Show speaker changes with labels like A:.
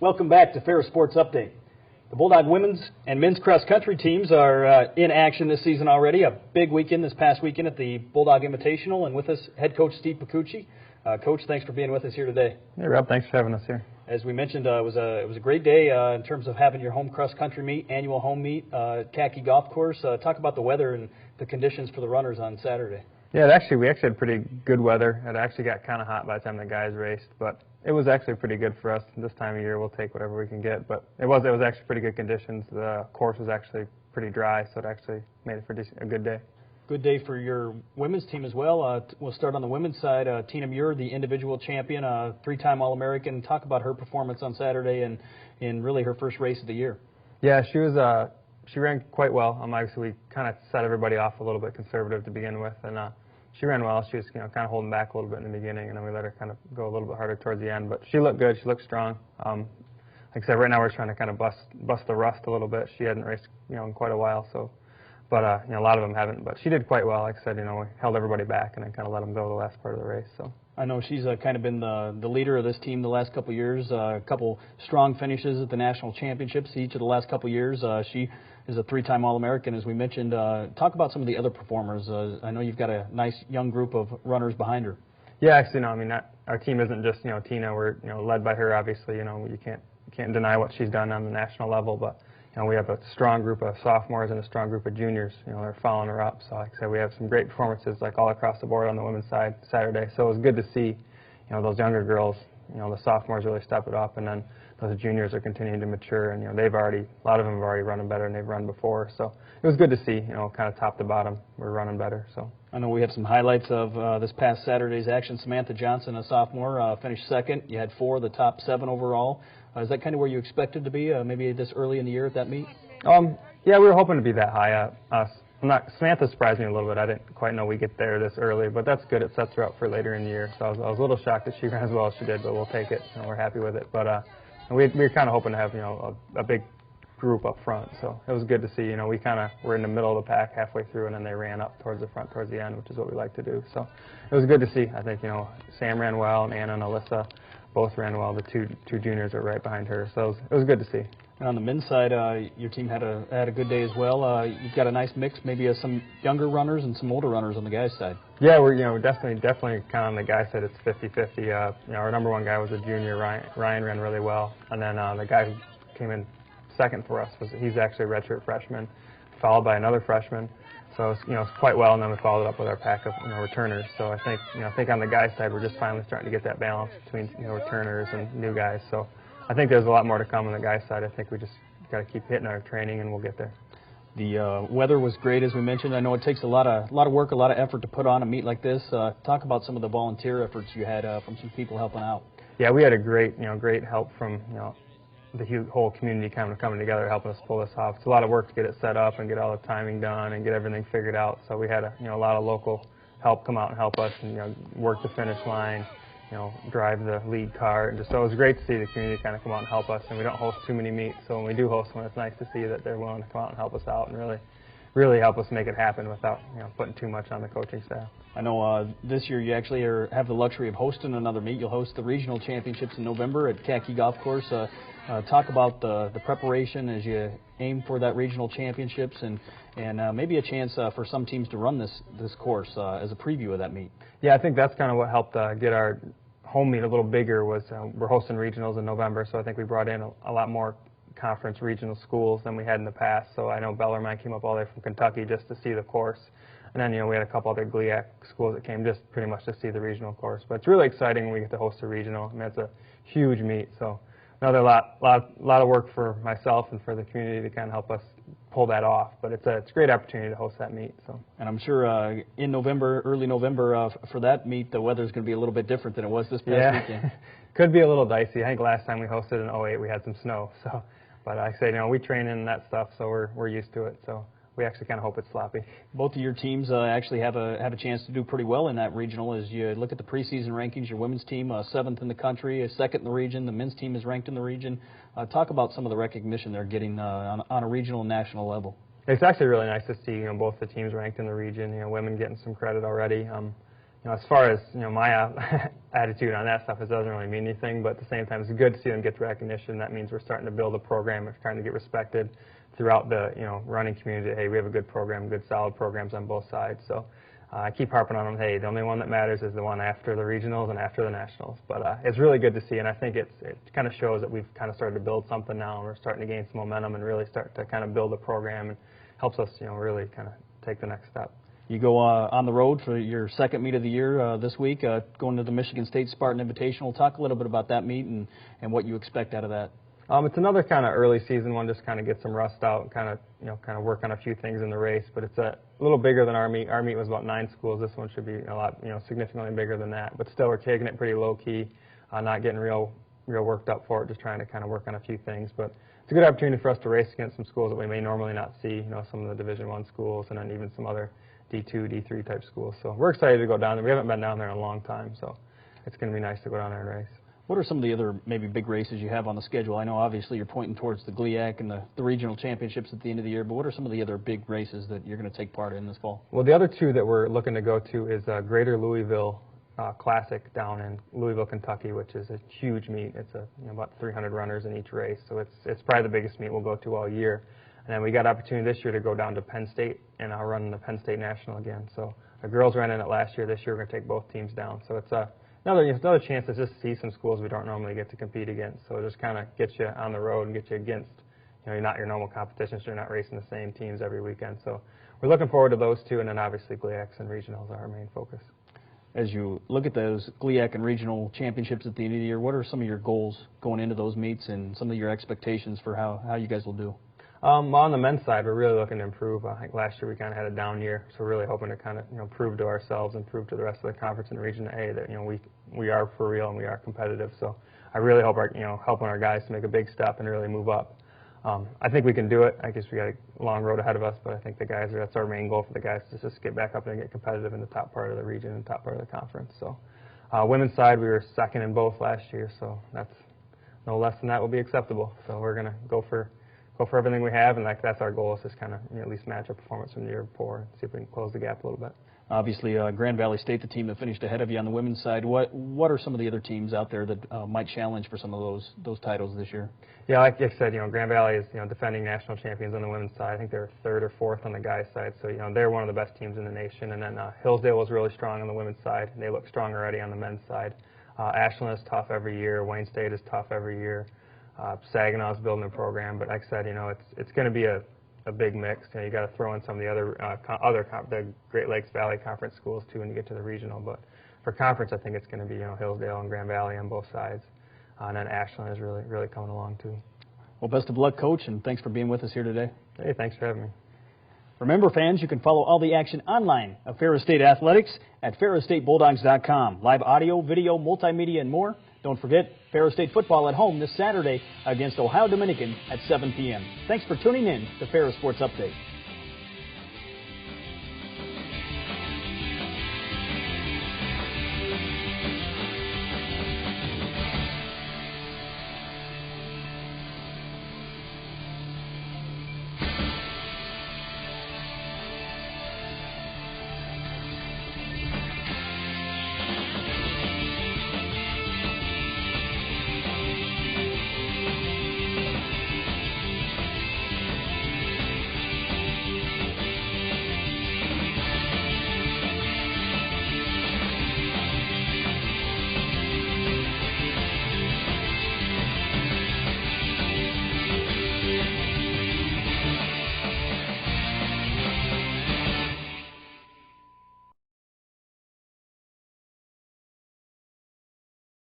A: Welcome back to Ferris Sports Update. The Bulldog women's and men's cross-country teams are in action this season already. A big weekend this past weekend at the Bulldog Invitational, and with us, head coach Steve Picucci. Coach, thanks for being with us here today.
B: Hey, Rob, thanks for having us here.
A: As we mentioned, it was a great day in terms of having your home cross-country meet, annual home meet, Khaki Golf Course. Talk about the weather and the conditions for the runners on Saturday.
B: Yeah, we actually had pretty good weather. It actually got kind of hot by the time the guys raced, but it was actually pretty good for us. This time of year, we'll take whatever we can get, but it was actually pretty good conditions. The course was actually pretty dry, so it actually made it for a good day.
A: Good day for your women's team as well. We'll start on the women's side. Tina Muir, the individual champion, three-time All-American. Talk about her performance on Saturday and in really her first race of the year.
B: Yeah, she ran quite well. Obviously, we kind of set everybody off a little bit conservative to begin with, and she ran well. She was kind of holding back a little bit in the beginning, and then we let her kind of go a little bit harder towards the end. But she looked good. She looked strong. Like I said, right now we're trying to kind of bust the rust a little bit. She hadn't raced in quite a while, so. But a lot of them haven't. But she did quite well. Like I said, we held everybody back and then kind of let them go the last part of the race. So
A: I know she's kind of been the leader of this team the last couple of years. A couple strong finishes at the national championships each of the last couple of years. She is a three-time All-American, as we mentioned. Talk about some of the other performers. I know you've got a nice young group of runners behind her.
B: Yeah, actually, our team isn't just Tina. We're led by her. Obviously, you can't deny what she's done on the national level, but. We have a strong group of sophomores and a strong group of juniors. They're following her up. So, like I said, we have some great performances, like all across the board on the women's side Saturday. So it was good to see, those younger girls, the sophomores really step it up, and then those juniors are continuing to mature. And a lot of them have already run better than they've run before. So it was good to see, kind of top to bottom, we're running better. So
A: I know we have some highlights of this past Saturday's action. Samantha Johnson, a sophomore, finished second. You had 4 of the top 7 overall. Is that kind of where you expected to be, maybe this early in the year at that meet?
B: Yeah, we were hoping to be that high. Samantha surprised me a little bit. I didn't quite know we'd get there this early, but that's good. It sets her up for later in the year. So I was a little shocked that she ran as well as she did, but we'll take it. We're happy with it. But we were kind of hoping to have a big group up front. So it was good to see. We kind of were in the middle of the pack halfway through, and then they ran up towards the front towards the end, which is what we like to do. So it was good to see. I think Sam ran well, and Anna and Alyssa both ran well. The two juniors are right behind her, so it was good to see.
A: And on the men's side, your team had a good day as well. You've got a nice mix, maybe some younger runners and some older runners on the guys' side.
B: Yeah, we're definitely kind of on the guys' side. It's 50-50. Our number one guy was a junior. Ryan ran really well, and then the guy who came in second for us he's actually a redshirt freshman, followed by another freshman. So it's quite well, and then we followed it up with our pack of returners. So I think on the guys' side we're just finally starting to get that balance between returners and new guys. So I think there's a lot more to come on the guys' side. I think we just got to keep hitting our training, and we'll get there.
A: The weather was great, as we mentioned. I know it takes a lot of work, a lot of effort to put on a meet like this. Talk about some of the volunteer efforts you had from some people helping out.
B: Yeah, we had a great help from the whole community kind of coming together, helping us pull this off. It's a lot of work to get it set up and get all the timing done and get everything figured out. So we had a lot of local help come out and help us and work the finish line, drive the lead car. And so it was great to see the community kind of come out and help us. And we don't host too many meets, so when we do host one, it's nice to see that they're willing to come out and help us out and really help us make it happen without putting too much on the coaching staff.
A: I know this year you actually have the luxury of hosting another meet. You'll host the regional championships in November at Khaki Golf Course. Talk about the preparation as you aim for that regional championships and maybe a chance for some teams to run this course as a preview of that meet.
B: Yeah, I think that's kind of what helped get our home meet a little bigger was we're hosting regionals in November, so I think we brought in a lot more conference regional schools than we had in the past. So I know Bellarmine came up all the way from Kentucky just to see the course. And then, we had a couple other GLIAC schools that came just pretty much to see the regional course. But it's really exciting when we get to host a regional. I mean, it's a huge meet. So another lot of work for myself and for the community to kind of help us pull that off. But it's a great opportunity to host that meet. So.
A: And I'm sure in November, early November, for that meet, the weather's going to be a little bit different than it was this past weekend.
B: Could be a little dicey. I think last time we hosted in 2008, we had some snow. So, but I say, we train in that stuff, so we're used to it. So. We actually kind of hope it's sloppy.
A: Both of your teams actually have a chance to do pretty well in that regional. As you look at the preseason rankings, your women's team 7th in the country, 2nd in the region. The men's team is ranked in the region. Talk about some of the recognition they're getting on a regional and national level.
B: It's actually really nice to see both the teams ranked in the region. Women getting some credit already. As far as my attitude on that stuff, it doesn't really mean anything. But at the same time, it's good to see them get the recognition. That means we're starting to build a program. We're starting to get respected throughout the running community. Hey, we have a good program, good solid programs on both sides. So I keep harping on them. Hey, the only one that matters is the one after the regionals and after the nationals. But it's really good to see, and I think it kind of shows that we've kind of started to build something now, and we're starting to gain some momentum and really start to kind of build a program, and helps us really kind of take the next step.
A: You go on the road for your second meet of the year this week, going to the Michigan State Spartan Invitational. Talk a little bit about that meet and what you expect out of that.
B: It's another kind of early season one, just kind of get some rust out and kind of work on a few things in the race. But it's a little bigger than our meet. Our meet was about 9 schools. This one should be a lot, significantly bigger than that. But still, we're taking it pretty low key, not getting real worked up for it, just trying to kind of work on a few things. But it's a good opportunity for us to race against some schools that we may normally not see. Some of the Division I schools, and then even some other D2, D3 type schools. So we're excited to go down there. We haven't been down there in a long time, so it's going to be nice to go down there and race.
A: What are some of the other maybe big races you have on the schedule? I know obviously you're pointing towards the GLIAC and the regional championships at the end of the year, but what are some of the other big races that you're going to take part in this fall?
B: Well, the other two that we're looking to go to is Greater Louisville Classic down in Louisville, Kentucky, which is a huge meet. It's about 300 runners in each race, so it's probably the biggest meet we'll go to all year. And then we got opportunity this year to go down to Penn State, and I'll run the Penn State National again. So the girls ran in it last year. This year we're going to take both teams down. So it's another chance to just see some schools we don't normally get to compete against. So it just kind of gets you on the road and gets you against, you're not your normal competition, so you're not racing the same teams every weekend. So we're looking forward to those two, and then obviously GLIACs and regionals are our main focus.
A: As you look at those GLIAC and regional championships at the end of the year, what are some of your goals going into those meets and some of your expectations for how you guys will do?
B: On the men's side, we're really looking to improve. I think last year we kind of had a down year, so we're really hoping to kind of prove to ourselves and prove to the rest of the conference and Region A that we are for real and we are competitive. So I really hope helping our guys to make a big step and really move up. I think we can do it. I guess we got a long road ahead of us, but I think that's our main goal for the guys, to just get back up and get competitive in the top part of the region and top part of the conference. So women's side, we were second in both last year, so that's no less than that will be acceptable. So we're going to go for everything we have, and that's our goal, is just kind of at least match our performance from the year before and see if we can close the gap a little bit.
A: Obviously, Grand Valley State, the team that finished ahead of you on the women's side. What are some of the other teams out there that might challenge for some of those titles this year?
B: Yeah, like I said, Grand Valley is defending national champions on the women's side. I think they're 3rd or 4th on the guys' side, so they're one of the best teams in the nation. And then Hillsdale was really strong on the women's side, and they look strong already on the men's side. Ashland is tough every year. Wayne State is tough every year. Saginaw's building a program, but like I said, it's going to be a big mix. You got to throw in some of the the Great Lakes Valley Conference schools too when you get to the regional. But for conference, I think it's going to be Hillsdale and Grand Valley on both sides, and then Ashland is really coming along too.
A: Well, best of luck, Coach, and thanks for being with us here today.
B: Hey, thanks for having me.
A: Remember, fans, you can follow all the action online of Ferris State Athletics at ferrisstatebulldogs.com. Live audio, video, multimedia, and more. Don't forget Ferris State football at home this Saturday against Ohio Dominican at 7 p.m. Thanks for tuning in to Ferris Sports Update.